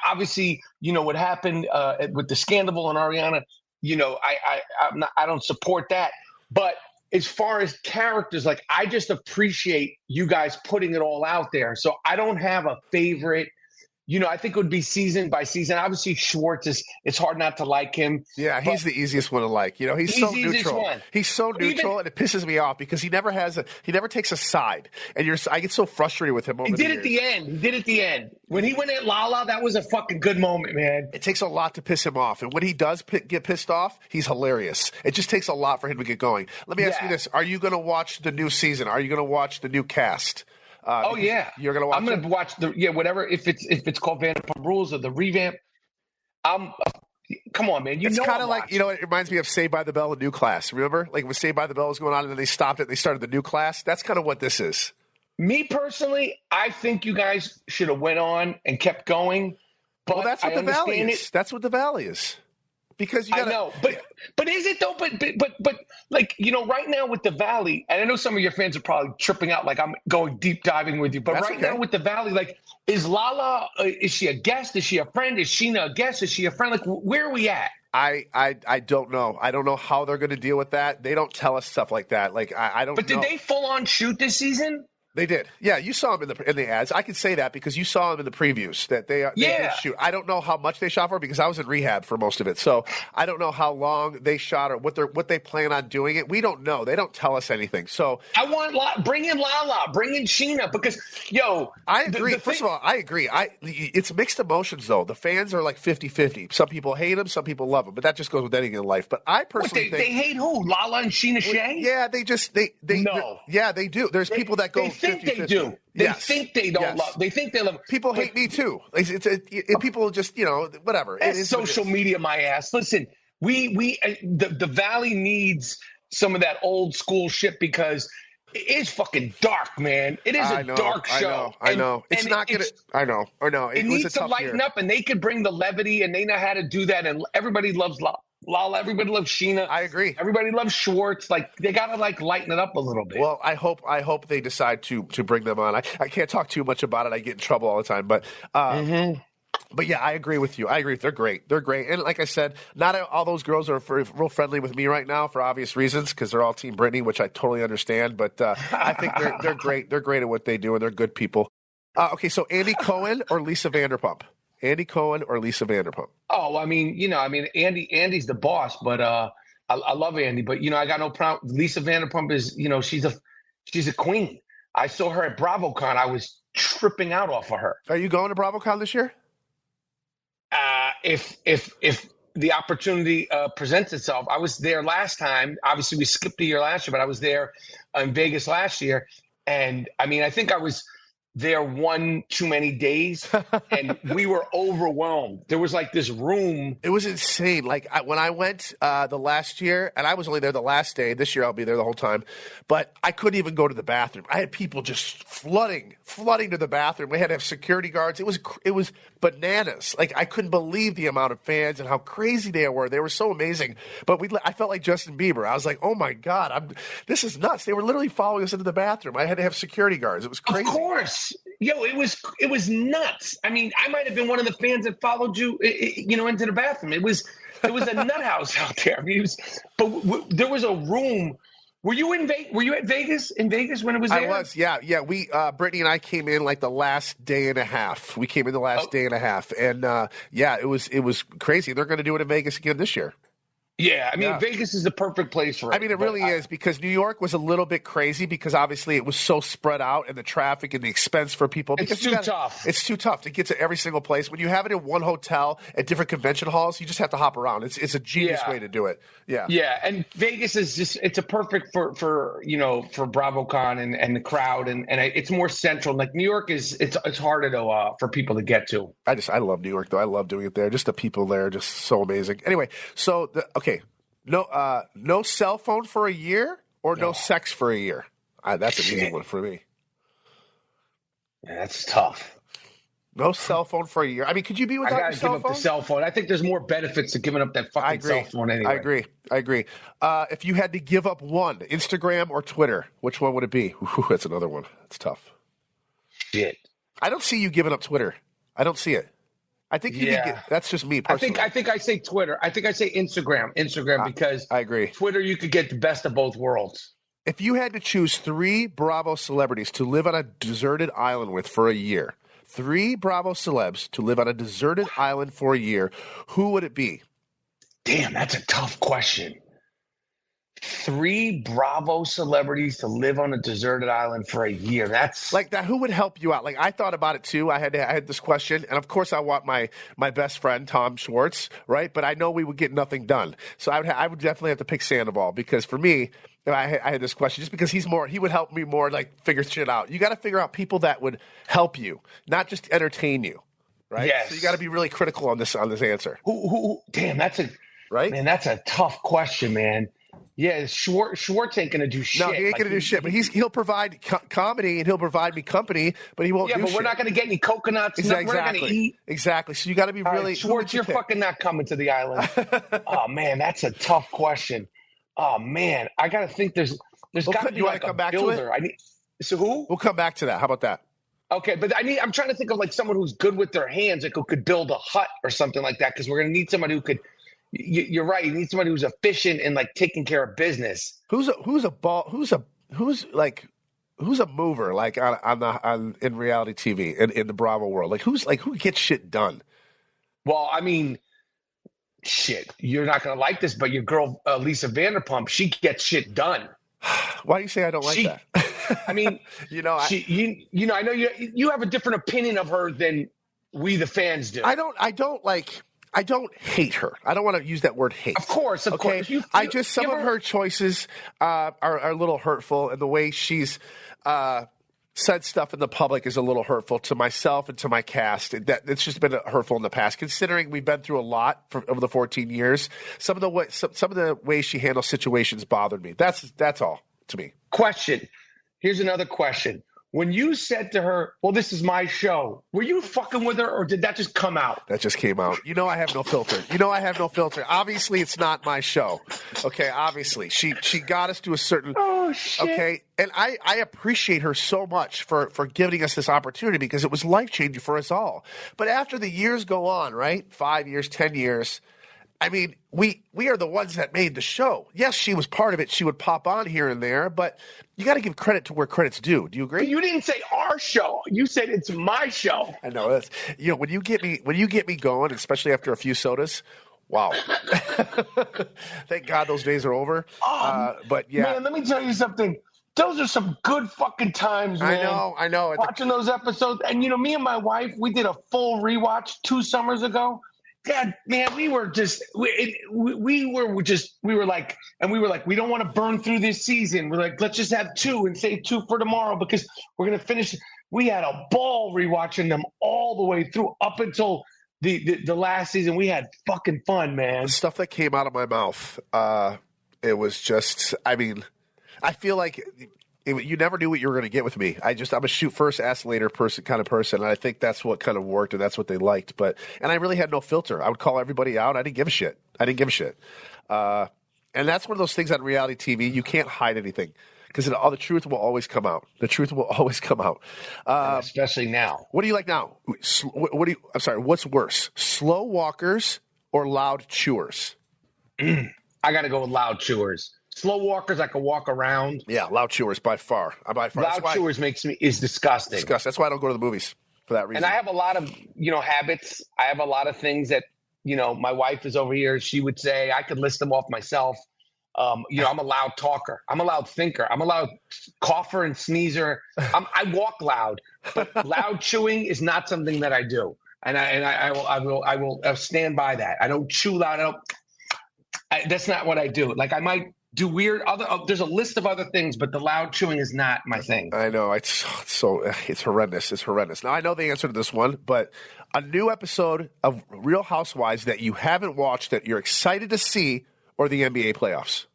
Speaker 2: Obviously, what happened with the Sandoval and Ariana, I don't support that. But as far as characters, like, I just appreciate you guys putting it all out there. So I don't have a favorite. I think it would be season by season. Obviously, Schwartz it's hard not to like him.
Speaker 1: Yeah, he's the easiest one to like. He's so neutral. He's so neutral, and it pisses me off because he never takes a side. And I get so frustrated with him. He did at the
Speaker 2: end. When he went at Lala, that was a fucking good moment, man.
Speaker 1: It takes a lot to piss him off, and when he does get pissed off, he's hilarious. It just takes a lot for him to get going. Let me ask you this: are you going to watch the new season? Are you going to watch the new cast? You're gonna watch.
Speaker 2: I'm gonna watch whatever. If it's called Vanderpump Rules or the revamp. Come on, man.
Speaker 1: It's kind of like it reminds me of Saved by the Bell, the new class. Remember, like when Saved by the Bell was going on, and then they stopped it. They started the new class. That's kind of what this is.
Speaker 2: Me personally, I think you guys should have went on and kept going. But
Speaker 1: that's what the Valley is. That's what the Valley is. Because you gotta,
Speaker 2: I know, but is it though? But like right now with the Valley, and I know some of your fans are probably tripping out, like I'm going deep diving with you. But now with the Valley, like, is Lala? Is she a guest? Is she a friend? Is Sheena a guest? Is she a friend? Like, where are we at?
Speaker 1: I don't know. I don't know how they're going to deal with that. They don't tell us stuff like that. Like I don't.
Speaker 2: But did they full on shoot this season?
Speaker 1: They did. Yeah, you saw them in the ads. I can say that because you saw them in the previews that they did shoot. I don't know how much they shot for because I was in rehab for most of it. So I don't know how long they shot or what they plan on doing it. We don't know. They don't tell us anything. So
Speaker 2: I want bring in Lala, bring in Sheena because
Speaker 1: I agree. First of all, I agree. It's mixed emotions though. The fans are like 50-50. Some people hate them, some people love them, but that just goes with anything in life. But I personally think
Speaker 2: they hate who? Lala and Sheena Shea?
Speaker 1: Yeah, they no. Yeah, they do. There's people that go.
Speaker 2: They think 50-50. They do. They think they don't love. They think they love.
Speaker 1: People hate me too. People just whatever.
Speaker 2: It's social media, my ass. Listen, the Valley needs some of that old school shit because it is fucking dark, man. It is a dark show.
Speaker 1: I know. It's not gonna. I know. Or no.
Speaker 2: It needs to lighten up, and they could bring the levity, and they know how to do that. And everybody loves Lala. Everybody loves Sheena.
Speaker 1: I agree.
Speaker 2: Everybody loves Schwartz. Like they gotta lighten it up a little bit.
Speaker 1: Well, I hope they decide to bring them on. I can't talk too much about it. I get in trouble all the time. But but yeah, I agree with you. I agree. They're great. They're great. And like I said, not all those girls are real friendly with me right now for obvious reasons because they're all Team Brittany, which I totally understand. But I think they're great. They're great at what they do, and they're good people. Okay, so Andy Cohen or Lisa Vanderpump? Andy Cohen or Lisa Vanderpump?
Speaker 2: Oh, Andy's the boss, but I love Andy. But I got no problem. Lisa Vanderpump is, she's a queen. I saw her at BravoCon. I was tripping out off of her.
Speaker 1: Are you going to BravoCon this year?
Speaker 2: If the opportunity presents itself, I was there last time. Obviously, we skipped a year last year, but I was there in Vegas last year, and I think I was there one too many days, and we were overwhelmed. There was like this room.
Speaker 1: It was insane. Like when I went the last year, and I was only there the last day. This year I'll be there the whole time, but I couldn't even go to the bathroom. I had people just flooding to the bathroom. We had to have security guards. It was bananas. Like I couldn't believe the amount of fans and how crazy they were. They were so amazing. But I felt like Justin Bieber. I was like, oh my God, this is nuts. They were literally following us into the bathroom. I had to have security guards. It was crazy.
Speaker 2: Of course. It was nuts. I mean, I might have been one of the fans that followed you, into the bathroom. It was a nut house out there. I mean, there was a room. Were you at Vegas? In Vegas when it was there?
Speaker 1: I was. Yeah. We Brittany and I came in like the last day and a half. We came in the last day and a half, and it was crazy. They're going to do it in Vegas again this year.
Speaker 2: Yeah, I mean, Vegas is the perfect place for it.
Speaker 1: I mean, it really is because New York was a little bit crazy because obviously it was so spread out and the traffic and the expense for people.
Speaker 2: It's too tough.
Speaker 1: It's too tough to get to every single place. When you have it in one hotel at different convention halls, you just have to hop around. It's a genius way to do it. Yeah.
Speaker 2: Yeah, and Vegas is it's a perfect for BravoCon and the crowd and it's more central. Like New York it's harder to for people to get to.
Speaker 1: I love New York though. I love doing it there. Just the people there are just so amazing. Anyway, so no cell phone for a year or no sex for a year. That's an easy one for me.
Speaker 2: Yeah, that's tough.
Speaker 1: No cell phone for a year. I mean, could you be
Speaker 2: I
Speaker 1: without your
Speaker 2: gotta give
Speaker 1: cell
Speaker 2: up
Speaker 1: phone?
Speaker 2: the cell phone. I think there's more benefits to giving up that
Speaker 1: I
Speaker 2: fucking
Speaker 1: agree.
Speaker 2: cell phone anyway.
Speaker 1: I agree. If you had to give up one, Instagram or Twitter, which one would it be? Ooh, that's another one. It's tough.
Speaker 2: Shit.
Speaker 1: I don't see you giving up Twitter. I don't see it. I think you could get. That's just me personally.
Speaker 2: I think I say Twitter. I think I say Instagram. Because
Speaker 1: I agree.
Speaker 2: Twitter, you could get the best of both worlds.
Speaker 1: If you had to choose 3 Bravo celebrities to live on a deserted island with for a year, 3 Bravo celebs to live on a deserted island for a year, who would it be?
Speaker 2: Damn, that's a tough question. 3 Bravo celebrities to live on a deserted island for a year. That's
Speaker 1: like that. Who would help you out? Like, I thought about it too. I had this question, and of course, I want my best friend Tom Schwartz, right? But I know we would get nothing done. So I would definitely have to pick Sandoval, because for me, I had this question just because he would help me more, like figure shit out. You got to figure out people that would help you, not just entertain you, right?
Speaker 2: Yes.
Speaker 1: So you got to be really critical on this answer.
Speaker 2: who damn, that's a
Speaker 1: right,
Speaker 2: man. That's a tough question, man. Yeah, Schwartz ain't gonna do shit.
Speaker 1: No, he ain't gonna do shit. But he'll provide comedy and he'll provide me company, but he won't.
Speaker 2: Yeah,
Speaker 1: do
Speaker 2: but
Speaker 1: shit.
Speaker 2: we're not gonna get any coconuts. Exactly. We're not gonna eat.
Speaker 1: Exactly. So you got to be really.
Speaker 2: Right, Schwartz, you're fucking not coming to the island. Oh man, that's a tough question. Oh man, I gotta think. There's got to be like a builder. So who?
Speaker 1: We'll come back to that. How about that?
Speaker 2: Okay, but I'm trying to think of like someone who's good with their hands, like who could build a hut or something like that, because we're gonna need somebody who could. You're right. You need somebody who's efficient and like taking care of business.
Speaker 1: Who's a mover like on in reality TV in the Bravo world? Like who gets shit done?
Speaker 2: Well, I mean, shit. You're not gonna like this, but your girl Lisa Vanderpump, she gets shit done.
Speaker 1: Why do you say I don't like that?
Speaker 2: I mean,
Speaker 1: you know,
Speaker 2: I know you have a different opinion of her than we the fans do.
Speaker 1: I don't hate her. I don't want to use that word hate.
Speaker 2: Of course. Some
Speaker 1: of her choices are a little hurtful, and the way she's said stuff in the public is a little hurtful to myself and to my cast. It's just been hurtful in the past, considering we've been through a lot over the 14 years. Some of the ways she handles situations bothered me. That's all to me.
Speaker 2: Question. Here's another question. When you said to her, well, this is my show, were you fucking with her, or did that just come out?
Speaker 1: That just came out. You know I have no filter. Obviously, it's not my show. Okay, obviously. She got us to a certain...
Speaker 2: Oh, shit.
Speaker 1: Okay, and I appreciate her so much for giving us this opportunity, because it was life-changing for us all. But after the years go on, right? 5 years, 10 years... I mean, we are the ones that made the show. Yes, she was part of it. She would pop on here and there, but you got to give credit to where credit's due. Do you agree?
Speaker 2: But you didn't say our show. You said it's my show.
Speaker 1: I know. That's, when you get me going, especially after a few sodas, wow. Thank God those days are over. But yeah,
Speaker 2: man, let me tell you something. Those are some good fucking times, man.
Speaker 1: I know.
Speaker 2: Watching those episodes, and me and my wife, we did a full rewatch 2 summers ago. God, man, we were like, we don't want to burn through this season. We're like, let's just have 2 and save 2 for tomorrow, because we're going to finish. We had a ball rewatching them all the way through up until the last season. We had fucking fun, man.
Speaker 1: The stuff that came out of my mouth, it was just, I mean, I feel like you never knew what you were going to get with me. I'm a shoot first, ask later kind of person. And I think that's what kind of worked, and that's what they liked. And I really had no filter. I would call everybody out. I didn't give a shit. And that's one of those things on reality TV. You can't hide anything, because the truth will always come out.
Speaker 2: Especially now.
Speaker 1: What do you like now? What's worse? Slow walkers or loud chewers?
Speaker 2: I got to go with loud chewers. Slow walkers, I can walk around.
Speaker 1: Yeah, loud chewers by far.
Speaker 2: Loud chewers is disgusting.
Speaker 1: That's why I don't go to the movies, for that reason.
Speaker 2: And I have a lot of, habits. I have a lot of things that, my wife is over here. She would say, I could list them off myself. I'm a loud talker. I'm a loud thinker. I'm a loud cougher and sneezer. I walk loud, but loud chewing is not something that I do. And I will stand by that. I don't chew loud. That's not what I do. Like, I might do weird there's a list of other things, but the loud chewing is not my thing.
Speaker 1: I know. It's horrendous. It's horrendous. Now, I know the answer to this one, but a new episode of Real Housewives that you haven't watched that you're excited to see, or the NBA playoffs?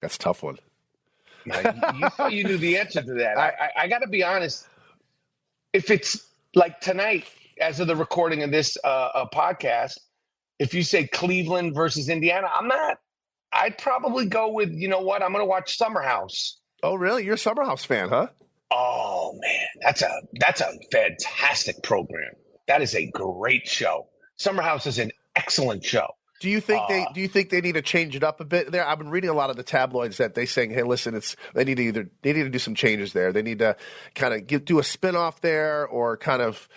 Speaker 1: That's a tough one.
Speaker 2: You thought you knew the answer to that. I got to be honest. if it's like tonight, as of the recording of this podcast, if you say Cleveland versus Indiana, I'd probably go with, you know what? I'm going to watch Summer House.
Speaker 1: Oh, really? You're a Summer House fan, huh?
Speaker 2: Oh man, that's a fantastic program. That is a great show. Summer House is an excellent show.
Speaker 1: Do you think they need to change it up a bit there? I've been reading a lot of the tabloids that they saying, hey, listen, they need to do some changes there. They need to kind of do a spinoff there, or kind of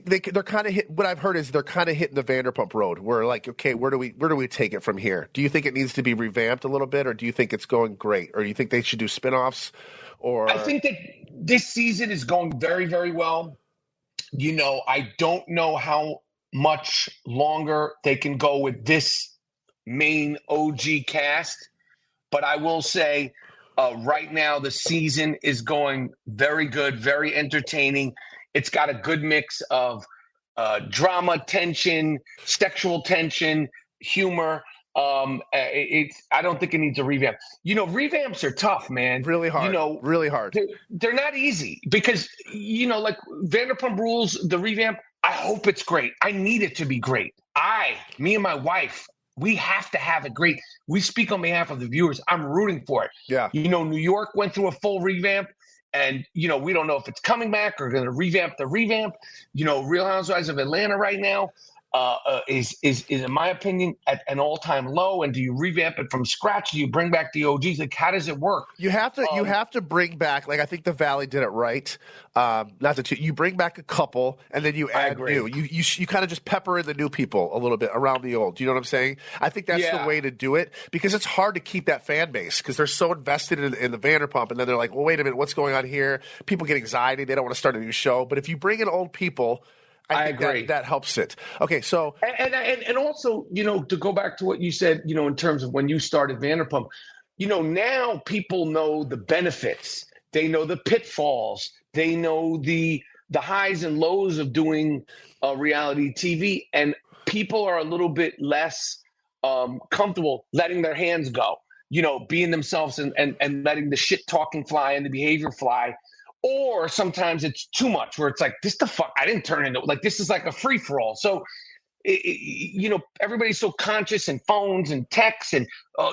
Speaker 1: they're kind of what I've heard is they're kind of hitting the Vanderpump Road. We're like, okay, where do we take it from here? Do you think it needs to be revamped a little bit, or do you think it's going great, or do you think they should do spinoffs? Or
Speaker 2: I think that this season is going very, very well. You know, I don't know how much longer they can go with this main OG cast, but I will say right now the season is going very good, very entertaining. It's got a good mix of drama, tension, sexual tension, humor. I don't think it needs a revamp. You know, revamps are tough, man.
Speaker 1: Really hard.
Speaker 2: You know,
Speaker 1: really hard.
Speaker 2: They're not easy because, you know, like Vanderpump Rules, the revamp, I hope it's great. I need it to be great. Me and my wife, we have to have it great. We speak on behalf of the viewers. I'm rooting for it.
Speaker 1: Yeah.
Speaker 2: You know, New York went through a full revamp, and, you know, we don't know if it's coming back or going to revamp the revamp. You know, Real Housewives of Atlanta right now is in my opinion at an all-time low. And do you revamp it from scratch? Do you bring back the OGs? Like, how does it work?
Speaker 1: You have to bring back, like, I think the Valley did it right. You bring back a couple and then you add new. You kind of just pepper in the new people a little bit around the old. Do you know what I'm saying? I think that's the way to do it, because it's hard to keep that fan base because they're so invested in the Vanderpump, and then they're like, well, wait a minute, what's going on here? People get anxiety. They don't want to start a new show. But if you bring in old people, I think
Speaker 2: agree.
Speaker 1: That helps it. Okay, so
Speaker 2: and also, you know, to go back to what you said, you know, in terms of when you started Vanderpump, you know, now people know the benefits. They know the pitfalls. They know the highs and lows of doing reality TV, and people are a little bit less comfortable letting their hands go. You know, being themselves and letting the shit talking fly and the behavior fly. Or sometimes it's too much where it's like, this the fuck, I didn't turn into, like, this is like a free for all. So, you know, everybody's so conscious and phones and texts and,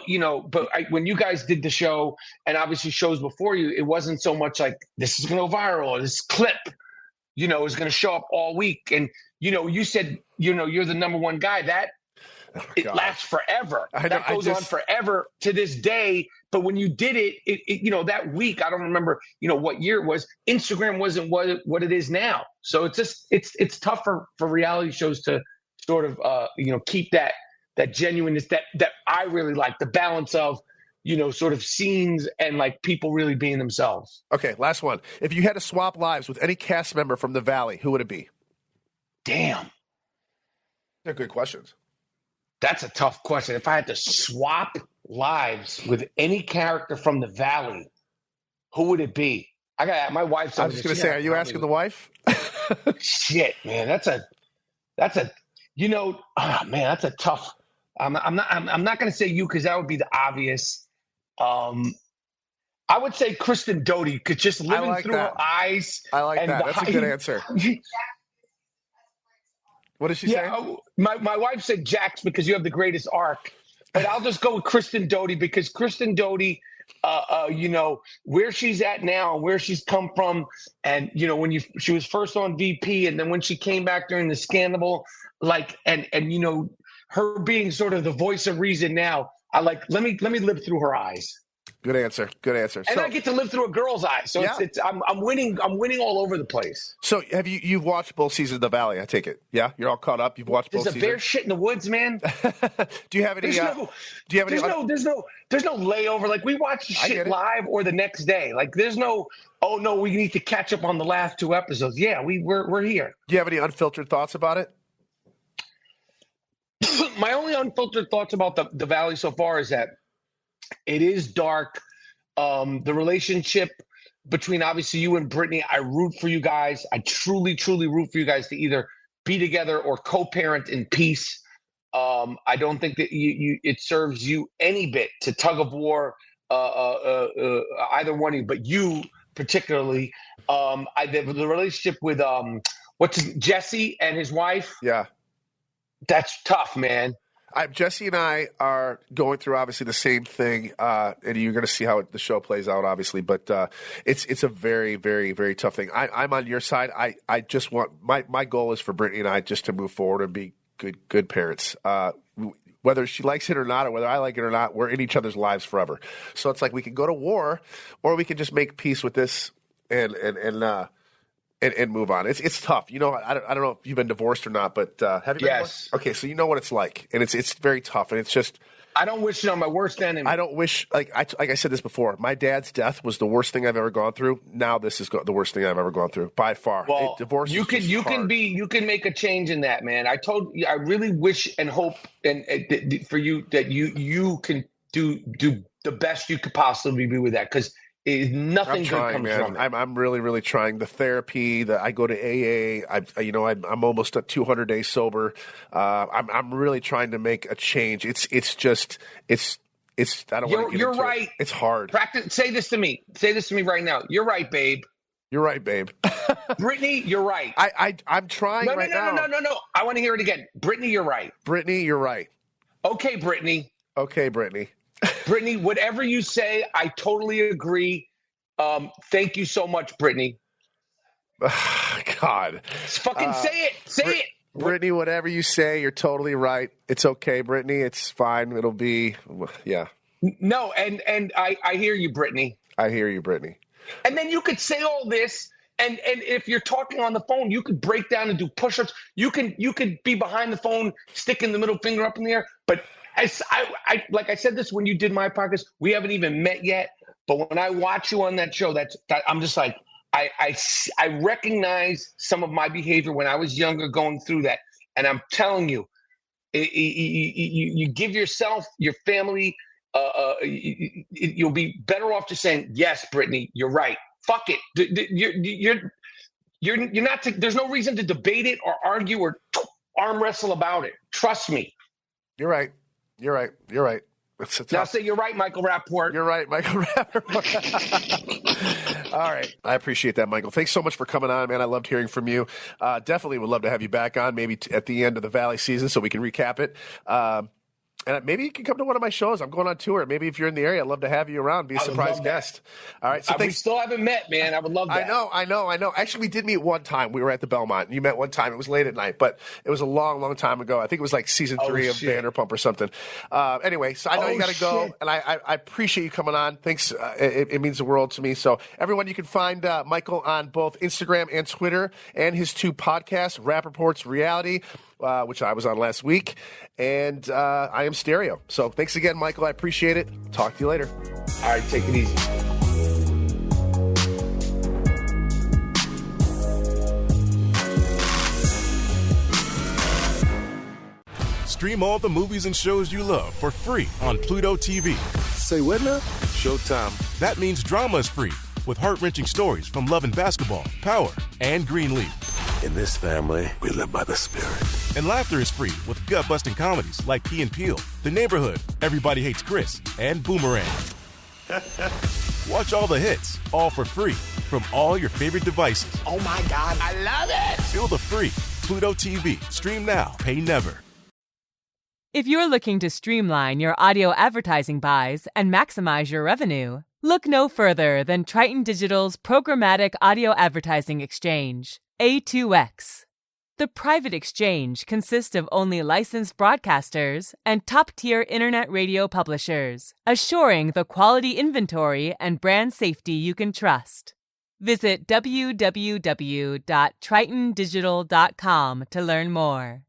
Speaker 2: you know, but when you guys did the show and obviously shows before you, it wasn't so much like this is going to go viral or this clip, you know, is going to show up all week. And, you know, you said, you know, you're the number one guy it lasts forever. That goes on forever to this day. But when you did it, you know, that week, I don't remember, you know, what year it was. Instagram wasn't what it is now. So it's just it's tough for reality shows to sort of you know, keep that genuineness that I really like, the balance of, you know, sort of scenes and like people really being themselves.
Speaker 1: Okay, last one. If you had to swap lives with any cast member from the Valley, who would it be?
Speaker 2: Damn,
Speaker 1: they're good questions.
Speaker 2: That's a tough question. If I had to swap lives with any character from the Valley, who would it be? I got my wife.
Speaker 1: I was just going to say, are you asking the wife?
Speaker 2: Shit, man, that's a, you know, oh, man, that's a tough. I'm not going to say you because that would be the obvious. I would say Kristen Doty, because just living through her eyes.
Speaker 1: I like that. That's a good answer. What did she say?
Speaker 2: My wife said Jax because you have the greatest arc. But I'll just go with Kristen Doty because Kristen Doty, you know, where she's at now, where she's come from. And, you know, when she was first on VP and then when she came back during the scandal, like, and you know, her being sort of the voice of reason now, I like, let me live through her eyes.
Speaker 1: Good answer. Good answer.
Speaker 2: And I get to live through a girl's eyes. So I'm winning all over the place.
Speaker 1: So have you've watched both seasons of The Valley, I take it? Yeah? You're all caught up. You've watched both seasons.
Speaker 2: There's a bear shit in the woods, man.
Speaker 1: Do you have any
Speaker 2: there's no layover. Like we watch shit live or the next day. Like there's no, oh no, we need to catch up on the last two episodes. Yeah, we're here.
Speaker 1: Do you have any unfiltered thoughts about it?
Speaker 2: My only unfiltered thoughts about the Valley so far is that it is dark. The relationship between obviously you and Brittany, I root for you guys. I truly, truly root for you guys to either be together or co-parent in peace. I don't think that it serves you any bit to tug of war either one of you. But you, particularly. The relationship with Jesse and his wife.
Speaker 1: Yeah.
Speaker 2: That's tough, man.
Speaker 1: Jesse and I are going through obviously the same thing, and you're going to see how the show plays out, obviously. But it's a very, very, very tough thing. I'm on your side. I just want my goal is for Brittany and I just to move forward and be good parents. Whether she likes it or not, or whether I like it or not, we're in each other's lives forever. So it's like we can go to war, or we can just make peace with this and move on. It's tough. You know, I don't know if you've been divorced or not, but have you been divorced? Okay, so you know what it's like, and it's very tough, and it's just.
Speaker 2: I don't wish it on my worst enemy.
Speaker 1: I don't wish like I said this before. My dad's death was the worst thing I've ever gone through. Now this is the worst thing I've ever gone through by far.
Speaker 2: Well,
Speaker 1: divorce.
Speaker 2: You can make a change in that, man. I really wish and hope and for you that you can do the best you could possibly be with that, because nothing good comes from it.
Speaker 1: I'm really, really trying. The therapy that I go to AA. I'm almost at 200 days sober. I'm really trying to make a change. It's I don't want to get
Speaker 2: You're
Speaker 1: into
Speaker 2: right.
Speaker 1: it. It's hard.
Speaker 2: Practice. Say this to me. Say this to me right now. You're right, babe.
Speaker 1: You're right, babe.
Speaker 2: Brittany, you're right.
Speaker 1: I'm trying
Speaker 2: now.
Speaker 1: No.
Speaker 2: I want to hear it again. Brittany, you're right.
Speaker 1: Brittany, you're right.
Speaker 2: Okay, Brittany.
Speaker 1: Okay, Brittany.
Speaker 2: Brittany, whatever you say, I totally agree. Thank you so much, Brittany.
Speaker 1: God.
Speaker 2: Fucking say it. Say it.
Speaker 1: Brittany, whatever you say, you're totally right. It's okay, Brittany. It's fine. It'll be, yeah.
Speaker 2: No, and I hear you, Brittany.
Speaker 1: I hear you, Brittany.
Speaker 2: And then you could say all this, and if you're talking on the phone, you could break down and do push-ups. You could be behind the phone, sticking the middle finger up in the air, but I like I said this when you did my podcast, we haven't even met yet, but when I watch you on that show, that I'm just like, I recognize some of my behavior when I was younger going through that. And I'm telling you, you give yourself, your family, you'll be better off just saying, yes, Brittany, you're right. Fuck it. You're not, there's no reason to debate it or argue or arm wrestle about it. Trust me.
Speaker 1: You're right. You're right. You're right.
Speaker 2: Now say you're right, Michael Rapaport.
Speaker 1: You're right, Michael Rapaport. All right. I appreciate that, Michael. Thanks so much for coming on, man. I loved hearing from you. Definitely would love to have you back on, maybe at the end of the Valley season so we can recap it. And maybe you can come to one of my shows. I'm going on tour. Maybe if you're in the area, I'd love to have you around, be a surprise guest. All right. So
Speaker 2: we still haven't met, man. I would love that.
Speaker 1: I know. Actually, we did meet one time. We were at the Belmont. You met one time. It was late at night, but it was a long, long time ago. I think it was like season 3 of Vanderpump or something. Anyway, so I know you got to go, and I appreciate you coming on. Thanks. It means the world to me. So everyone, you can find Michael on both Instagram and Twitter, and his 2 podcasts, Rapaport's Reality, which I was on last week, and I Am Stereo. So thanks again, Michael. I appreciate it. Talk to you later.
Speaker 2: All right, take it easy.
Speaker 7: Stream all the movies and shows you love for free on Pluto TV.
Speaker 8: Say what now?
Speaker 7: Showtime. That means drama is free, with heart-wrenching stories from Love and Basketball, Power, and Greenleaf.
Speaker 8: In this family, we live by the Spirit.
Speaker 7: And laughter is free with gut-busting comedies like Key and Peele, The Neighborhood, Everybody Hates Chris, and Boomerang. Watch all the hits, all for free, from all your favorite devices.
Speaker 2: Oh my God, I love it!
Speaker 7: Feel the free Pluto TV. Stream now, pay never.
Speaker 9: If you're looking to streamline your audio advertising buys and maximize your revenue, look no further than Triton Digital's programmatic audio advertising exchange, A2X. The private exchange consists of only licensed broadcasters and top-tier internet radio publishers, assuring the quality inventory and brand safety you can trust. Visit www.tritondigital.com to learn more.